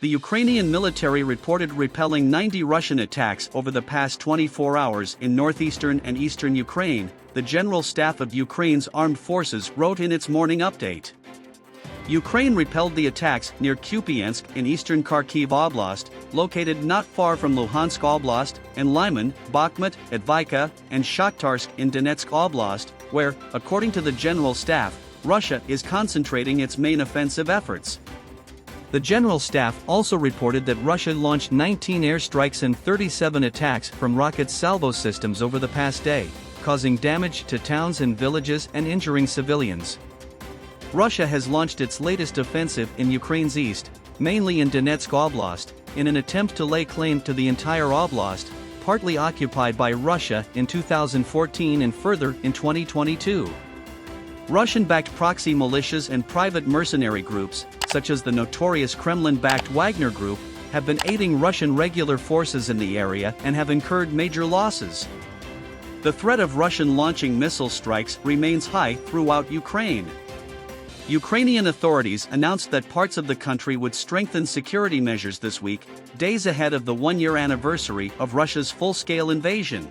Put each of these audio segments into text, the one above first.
The Ukrainian military reported repelling 90 Russian attacks over the past 24 hours in northeastern and eastern Ukraine, the General Staff of Ukraine's armed forces wrote in its morning update. Ukraine repelled the attacks near Kupiansk in eastern Kharkiv Oblast, located not far from Luhansk Oblast, and Lyman, Bakhmut, Adviika, and Shakhtarsk in Donetsk Oblast, where, according to the General Staff, Russia is concentrating its main offensive efforts. The General Staff also reported that Russia launched 19 airstrikes and 37 attacks from rocket salvo systems over the past day, causing damage to towns and villages and injuring civilians. Russia has launched its latest offensive in Ukraine's east, mainly in Donetsk Oblast, in an attempt to lay claim to the entire oblast, partly occupied by Russia in 2014 and further in 2022. Russian-backed proxy militias and private mercenary groups, such as the notorious Kremlin-backed Wagner Group, have been aiding Russian regular forces in the area and have incurred major losses. The threat of Russian launching missile strikes remains high throughout Ukraine. Ukrainian authorities announced that parts of the country would strengthen security measures this week, days ahead of the one-year anniversary of Russia's full-scale invasion.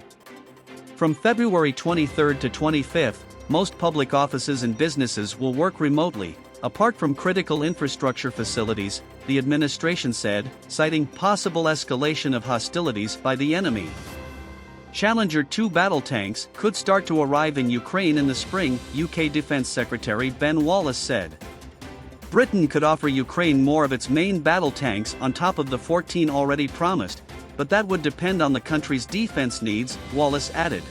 From February 23 to 25, most public offices and businesses will work remotely, apart from critical infrastructure facilities, the administration said, citing possible escalation of hostilities by the enemy. Challenger 2 battle tanks could start to arrive in Ukraine in the spring, UK Defence Secretary Ben Wallace said. Britain could offer Ukraine more of its main battle tanks on top of the 14 already promised, but that would depend on the country's defence needs, Wallace added.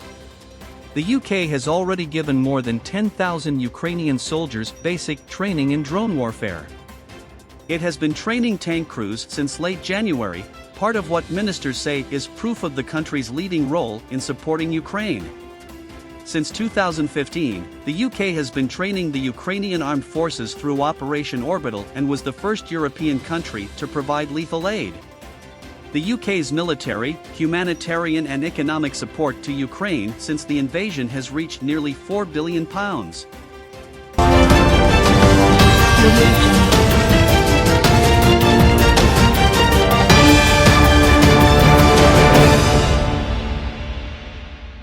The UK has already given more than 10,000 Ukrainian soldiers basic training in drone warfare. It has been training tank crews since late January, part of what ministers say is proof of the country's leading role in supporting Ukraine. Since 2015, the UK has been training the Ukrainian armed forces through Operation Orbital and was the first European country to provide lethal aid. The UK's military, humanitarian and economic support to Ukraine since the invasion has reached nearly £4 billion.